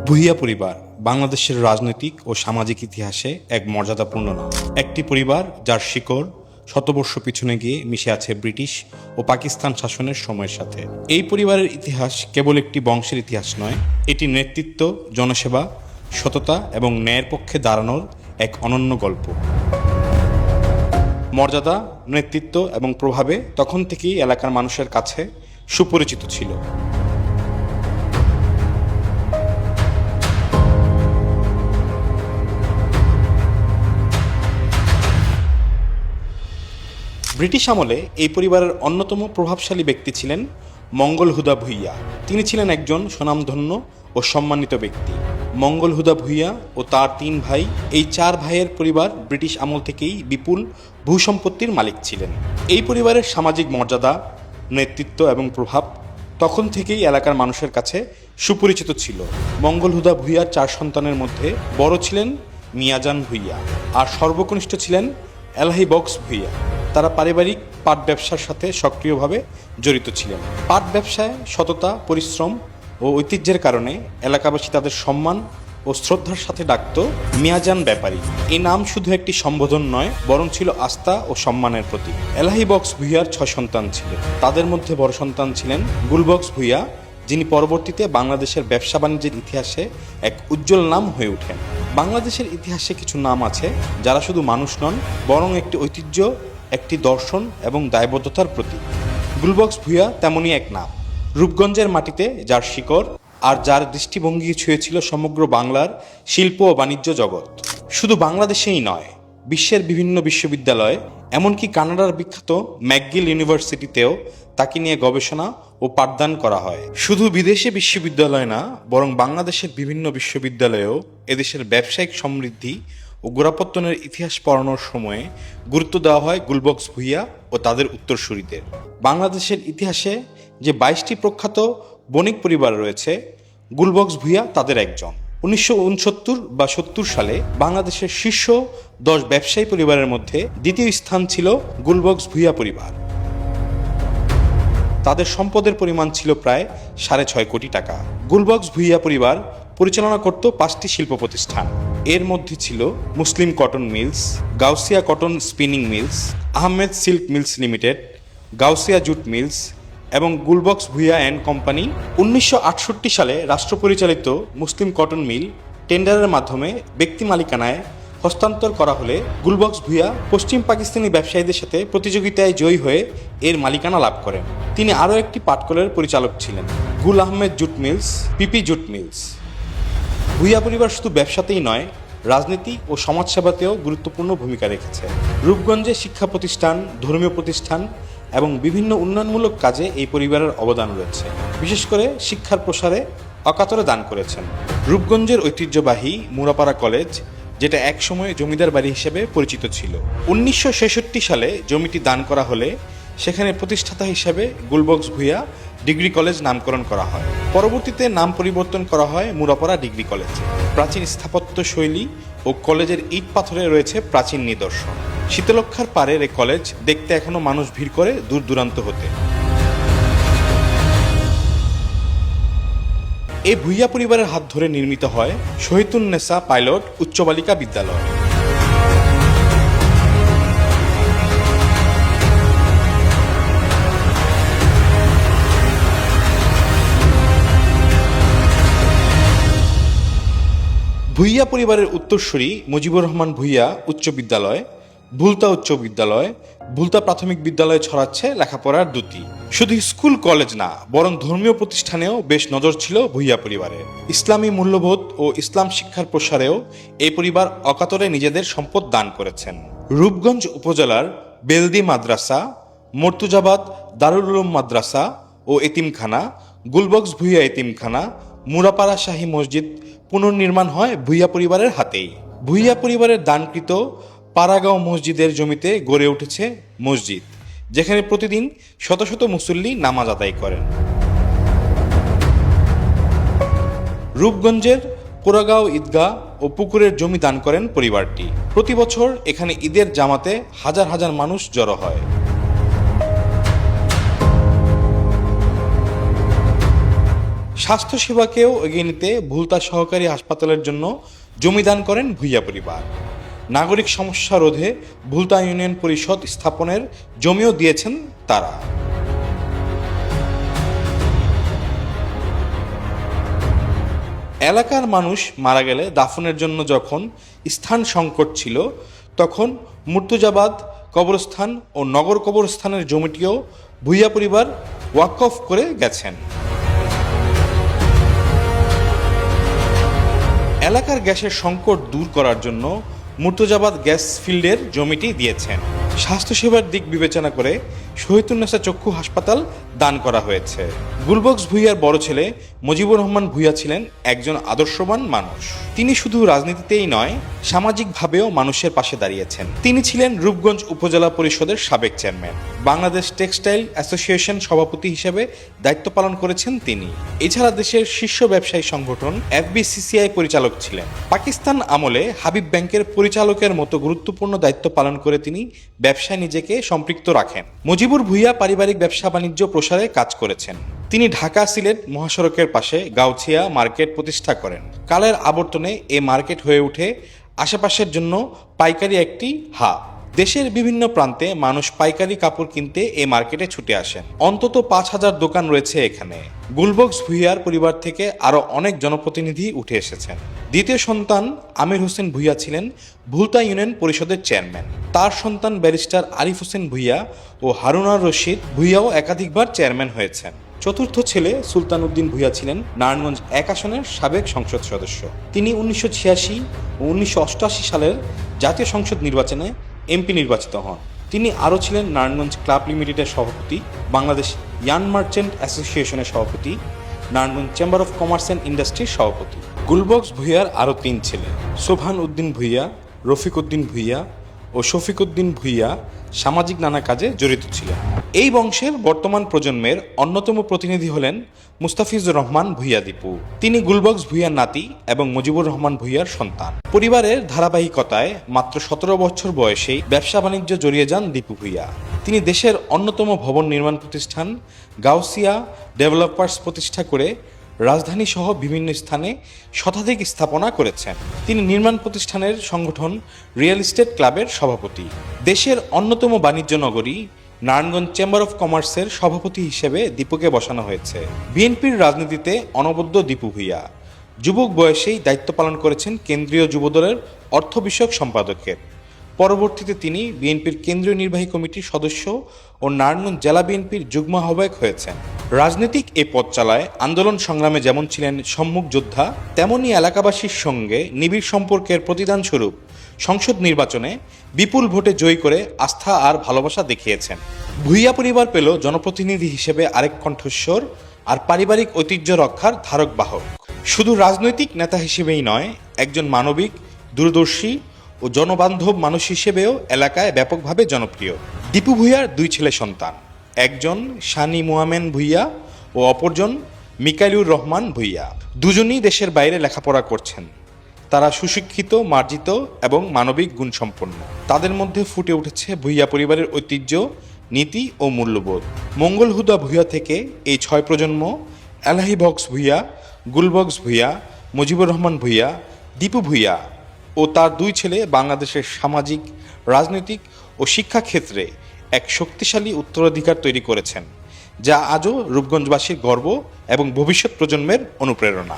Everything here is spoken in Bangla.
ভূঁইয়া পরিবার বাংলাদেশের রাজনৈতিক ও সামাজিক ইতিহাসে এক মর্যাদাপূর্ণ নাম। একটি পরিবার যার শিকড় শতবর্ষ পিছনে গিয়ে মিশে আছে ব্রিটিশ ও পাকিস্তান শাসনের সময়ের সাথে। এই পরিবারের ইতিহাস কেবল একটি বংশের ইতিহাস নয়, এটি নেতৃত্ব, জনসেবা, সততা এবং ন্যায়ের পক্ষে দাঁড়ানোর এক অনন্য গল্প। মর্যাদা, নেতৃত্ব এবং প্রভাবে তখন থেকেই এলাকার মানুষের কাছে সুপরিচিত ছিল। ব্রিটিশ আমলে এই পরিবারের অন্যতম প্রভাবশালী ব্যক্তি ছিলেন মঙ্গল হুদা ভূঁইয়া। তিনি ছিলেন একজন স্বনামধন্য ও সম্মানিত ব্যক্তি। মঙ্গল হুদা ভূঁইয়া ও তার 3 ভাই, এই 4 ভাইয়ের পরিবার ব্রিটিশ আমল থেকেই বিপুল ভূসম্পত্তির মালিক ছিলেন। এই পরিবারের সামাজিক মর্যাদা, নেতৃত্ব এবং প্রভাব তখন থেকেই এলাকার মানুষের কাছে সুপরিচিত ছিল। মঙ্গল হুদা ভূঁইয়ার 4 সন্তানের মধ্যে বড় ছিলেন মিয়াজান ভূঁইয়া আর সর্বকনিষ্ঠ ছিলেন এলাহি বক্স ভূঁইয়া। তারা পারিবারিক পাট ব্যবসার সাথে সক্রিয়ভাবে জড়িত ছিলেন। পাট ব্যবসায় সততা, পরিশ্রম ও ঐতিহ্যের কারণে এলাকাবাসী তাদের সম্মান ও শ্রদ্ধার সাথে ডাকত মিয়াজান ব্যাপারী। এই নাম শুধু একটি সম্বোধন নয়, বরং ছিল আস্থা ও সম্মানের প্রতীক। এলাহি বক্স ভূঁইয়ার 6 সন্তান ছিল। তাদের মধ্যে বড় সন্তান ছিলেন গুলবক্স ভূঁইয়া, যিনি পরবর্তীতে বাংলাদেশের ব্যবসা বাণিজ্যের ইতিহাসে এক উজ্জ্বল নাম হয়ে ওঠেন। বাংলাদেশের ইতিহাসে কিছু নাম আছে যারা শুধু মানুষ নন, বরং একটি ঐতিহ্য, একটি দর্শন এবং দায়বদ্ধতার প্রতীক। গুলবক্স ভূঁইয়া তেমনই এক নাম। রূপগঞ্জের মাটিতে যার শিকড় আর যার দৃষ্টিভঙ্গি ছুঁয়েছিল সমগ্র বাংলার শিল্প ও বাণিজ্য জগৎ। শুধু বাংলাদেশেই নয়, বিশ্বের বিভিন্ন বিশ্ববিদ্যালয়, এমনকি কানাডার বিখ্যাত ম্যাকগিল ইউনিভার্সিটিতেও তাকে নিয়ে গবেষণা ও পাঠদান করা হয়। শুধু বিদেশি বিশ্ববিদ্যালয় না, বরং বাংলাদেশের বিভিন্ন বিশ্ববিদ্যালয়েও এদেশের ব্যবসায়িক সমৃদ্ধি ও গোড়াপত্তনের ইতিহাস পড়ানোর সময়ে গুরুত্ব দেওয়া হয় গুলবক্স ভূঁইয়া ও তাদের উত্তরসূরিদের। বাংলাদেশের ইতিহাসে যে 22টি প্রখ্যাত বণিক পরিবার রয়েছে, গুলবক্স ভূঁইয়া তাদের একজন। 1969 বা 70 সালে বাংলাদেশের শীর্ষ 10 ব্যবসায়ী পরিবারের মধ্যে দ্বিতীয় স্থান ছিল গুলবক্স ভূঁইয়া পরিবার। তাদের সম্পদের পরিমাণ ছিল প্রায় 6.5 কোটি টাকা। গুলবক্স ভূঁইয়া পরিবার পরিচালনা করত 5টি শিল্প প্রতিষ্ঠান। এর মধ্যে ছিল Muslim cotton mills, Gausia cotton spinning mills, Ahmed silk mills limited, Gausia jute mills এবং গুলবক্স ভূঁইয়া অ্যান্ড কোম্পানি। 1968 সালে রাষ্ট্র পরিচালিত মুসলিম কটন মিল টেন্ডারের মাধ্যমে ব্যক্তি মালিকানায় হস্তান্তর করা হলে গুলবক্স ভূঁইয়া পশ্চিম পাকিস্তানি ব্যবসায়ীদের সাথে প্রতিযোগিতায় জয়ী হয়ে এর মালিকানা লাভ করেন। তিনি আরও একটি পাটকলের পরিচালক ছিলেন, গুল আহমেদ জুট মিলস, পিপি জুট মিলস। ভূঁইয়া পরিবার শুধু ব্যবসাতেই নয়, রাজনীতি ও সমাজসেবাতেও গুরুত্বপূর্ণ ভূমিকা রেখেছে। রূপগঞ্জে শিক্ষা প্রতিষ্ঠান, ধর্মীয় প্রতিষ্ঠান এবং বিভিন্ন উন্নয়নমূলক কাজে এই পরিবারের অবদান রয়েছে। বিশেষ করে শিক্ষার প্রসারে অকাতরে দান করেছেন। রূপগঞ্জের ঐতিহ্যবাহী মুরাপাড়া কলেজ, যেটা একসময় জমিদার বাড়ি হিসেবে পরিচিত ছিল, 1966 সালে জমিটি দান করা হলে সেখানে প্রতিষ্ঠাতা হিসেবে গুলবক্স ভূঁইয়া ডিগ্রি কলেজ নামকরণ করা হয়। পরবর্তীতে নাম পরিবর্তন করা হয় মুরাপাড়া ডিগ্রি কলেজ। প্রাচীন স্থাপত্য শৈলী ও কলেজের ইট পাথরে রয়েছে প্রাচীন নিদর্শন। শীতলক্ষার পাড়ের এই কলেজ দেখতে এখনো মানুষ ভিড় করে দূর দূরান্ত হতে। এই ভূঁইয়া পরিবারের হাত ধরে নির্মিত হয় শহীদুন্নেসা পাইলট উচ্চ বালিকা বিদ্যালয়। ভূঁইয়া পরিবারের উত্তরসূরি মুজিবুর রহমান ভূঁইয়া উচ্চ বিদ্যালয়, ভুলতা উচ্চ বিদ্যালয়, ভুলতা প্রাথমিক বিদ্যালয়ে ছড়াচ্ছে লেখাপড়ার দ্যুতি। শুধু স্কুল কলেজ না, বরং ধর্মীয় প্রতিষ্ঠানেও বেশ নজর ছিল ভূঁইয়া পরিবারের। ইসলামী মূল্যবোধ ও ইসলাম শিক্ষার প্রসারেও এই পরিবার অকাতরে নিজেদের সম্পদ দান করেছেন। রূপগঞ্জ উপজেলার বেলদি মাদ্রাসা, মর্তুজাবাদ দারুল উলুম মাদ্রাসা ও এতিমখানা, গুলবক্স ভূঁইয়া এতিমখানা, মুরাপাড়া শাহী মসজিদ পুনর্নির্মাণ হয় ভূঁইয়া পরিবারের হাতেই। ভূঁইয়া পরিবারের দানকৃত পাড়াগাঁও মসজিদের জমিতে গড়ে উঠেছে মসজিদ, যেখানে প্রতিদিন শত শত মুসল্লি নামাজ আদায় করেন। রূপগঞ্জের পোড়াগাঁও ঈদগাহ ও পুকুরের জমি দান করেন পরিবারটি। প্রতি বছর এখানে ঈদের জামাতে হাজার হাজার মানুষ জড়ো হয়। স্বাস্থ্যসেবাকেও এগিয়ে নিতে ভুলতা সহকারী হাসপাতালের জন্য জমি দান করেন ভূঁইয়া পরিবার। নাগরিক সমস্যা রোধে ভুলতা ইউনিয়ন পরিষদ স্থাপনের জমিও দিয়েছেন তারা। এলাকার মানুষ মারা গেলে দাফনের জন্য যখন স্থান সংকট ছিল, তখন মুর্তজাবাদ কবরস্থান ও নগর কবরস্থানের জমিটিও ভূঁইয়া পরিবার ওয়াকফ করে গেছেন। এলাকার গ্যাসের সংকট দূর করার জন্য মুর্তজাবাদ গ্যাস ফিল্ডের জমিটি দিয়েছেন। স্বাস্থ্যসেবার দিক বিবেচনা করে শহীদুন্নেসা চক্ষু হাসপাতাল দান করা হয়েছে। গুলবক্স ভূঁইয়ার বড় ছেলে মুজিবুর রহমান ভূঁইয়া ছিলেন একজন আদর্শবান মানুষ। তিনি শুধু রাজনীতিতেই নয়, সামাজিকভাবেও মানুষের পাশে দাঁড়িয়েছেন। তিনি ছিলেন রূপগঞ্জ উপজেলা পরিষদের সাবেক চেয়ারম্যান। বাংলাদেশ টেক্সটাইল অ্যাসোসিয়েশন সভাপতি হিসেবে দায়িত্ব পালন করেছেন তিনি। এছাড়া দেশের শীর্ষ ব্যবসায়ী সংগঠন FBCCI পরিচালক ছিলেন। পাকিস্তান আমলে হাবিব ব্যাংকের পরিচালকের মতো গুরুত্বপূর্ণ দায়িত্ব পালন করে তিনি ব্যবসায় নিজেকে সম্পৃক্ত রাখেন। মুজিবুর ভূঁইয়া পারিবারিক ব্যবসা বাণিজ্য প্রসারে কাজ করেছেন। তিনি ঢাকা সিলেট মহাসড়কের পাশে গাউছিয়া মার্কেট প্রতিষ্ঠা করেন। কালের আবর্তনে এ মার্কেট হয়ে ওঠে আশেপাশের জন্য পাইকারি একটি হাব। দেশের বিভিন্ন প্রান্তে মানুষ পাইকারি কাপড় কিনতে এ মার্কেটে ছুটে আসেন। অন্তত 5,000 দোকান রয়েছে এখানে। গুলবক্স ভূঁইয়ার পরিবার থেকে আরও অনেক জনপ্রতিনিধি উঠে এসেছেন। দ্বিতীয় সন্তান আমির হোসেন ভূঁইয়া ছিলেন ভুলতা ইউনিয়ন পরিষদের চেয়ারম্যান। তার সন্তান ব্যারিস্টার আরিফ হোসেন ভূঁইয়া ও হারুনার রশিদ ভূঁইয়াও একাধিকবার চেয়ারম্যান হয়েছেন। চতুর্থ ছেলে সুলতান উদ্দিন ভূঁইয়া ছিলেন নারায়ণগঞ্জ 1 আসনের সাবেক সংসদ সদস্য। তিনি 1986 ও 1988 সালের জাতীয় সংসদ নির্বাচনে MP নির্বাচিত হন। তিনি আরও ছিলেন নারায়ণগঞ্জ ক্লাব লিমিটেডের সভাপতি, বাংলাদেশ ইয়ান মার্চেন্ট অ্যাসোসিয়েশনের সভাপতি, Narayanganj chamber of commerce and ইন্ডাস্ট্রির সভাপতি। গুলবক্স ভূঁইয়ার আরও 3 ছেলে সোবহান উদ্দিন ভূঁইয়া, রফিক উদ্দিন ভূঁইয়া ও শফিক উদ্দিন ভূঁইয়া সামাজিক নানা কাজে জড়িত ছিলেন। এই বংশের বর্তমান প্রজন্মের অন্যতম প্রতিনিধি হলেন মুস্তাফিজুর রহমান ভূঁইয়া দীপু। তিনি গুলবক্স ভূঁইয়ার নাতি এবং মুজিবুর রহমান ভূঁইয়ার সন্তান। পরিবারের ধারাবাহিকতায় মাত্র 17 বছর বয়সেই ব্যবসা বাণিজ্য জড়িয়ে যান দীপু ভূঁইয়া। তিনি দেশের অন্যতম ভবন নির্মাণ প্রতিষ্ঠান গাউসিয়া ডেভেলপার্স প্রতিষ্ঠা করে রাজধানী সহ বিভিন্ন স্থানে শতাধিক স্থাপনা করেছেন। তিনি নির্মাণ প্রতিষ্ঠানের সংগঠন রিয়েল এস্টেট ক্লাবের সভাপতি। দেশের অন্যতম বাণিজ্য নগরী নারায়ণগঞ্জ চেম্বার অফ কমার্সের সভাপতি হিসেবে দীপুকে বসানো হয়েছে। বিএনপির রাজনীতিতে অনবদ্য দীপু ভূঁইয়া যুবক বয়সেই দায়িত্ব পালন করেছেন কেন্দ্রীয় যুবদলের অর্থ বিষয়ক সম্পাদকের। পরবর্তীতে তিনি বিএনপির কেন্দ্রীয় নির্বাহী কমিটির সদস্য ও নারায়ণগঞ্জ জেলা বিএনপির যুগ্ম আহ্বায়ক হয়েছেন। রাজনৈতিক এ পথ চালায় আন্দোলন সংগ্রামে যেমন ছিলেন সম্মুখ যোদ্ধা, তেমনি এলাকাবাসীর সঙ্গে নিবিড় সম্পর্কের প্রতিদান স্বরূপ সংসদ নির্বাচনে বিপুল ভোটে জয়ী করে আস্থা আর ভালোবাসা দেখিয়েছেন। ভূঁইয়া পরিবার পেল জনপ্রতিনিধি হিসেবে আরেক কণ্ঠস্বর আর পারিবারিক ঐতিহ্য রক্ষার ধারক বাহক। শুধু রাজনৈতিক নেতা হিসেবেই নয়, একজন মানবিক, দূরদর্শী ও জনবান্ধব মানুষ হিসেবেও এলাকায় ব্যাপকভাবে জনপ্রিয়। দীপু ভূঁইয়ার 2 ছেলে সন্তান, একজন শানি মুয়ামেন ভূঁইয়া ও অপরজন মিকাইলুর রহমান ভূঁইয়া। দুজনই দেশের বাইরে লেখাপড়া করছেন। তারা সুশিক্ষিত, মার্জিত এবং মানবিক গুণসম্পন্ন। তাদের মধ্যে ফুটে উঠেছে ভূঁইয়া পরিবারের ঐতিহ্য, নীতি ও মূল্যবোধ। মঙ্গল হুদা ভূঁইয়া থেকে এই 6 প্রজন্ম এলাহি বক্স ভূঁইয়া, গুলবক্স ভূঁইয়া, মুজিবুর রহমান ভূঁইয়া, দীপু ভূঁইয়া ও তার 2 ছেলে বাংলাদেশের সামাজিক, রাজনৈতিক ও শিক্ষা ক্ষেত্রে এক শক্তিশালী উত্তরাধিকার তৈরি করেছেন, যা আজও রূপগঞ্জবাসীর গর্ব এবং ভবিষ্যৎ প্রজন্মের অনুপ্রেরণা।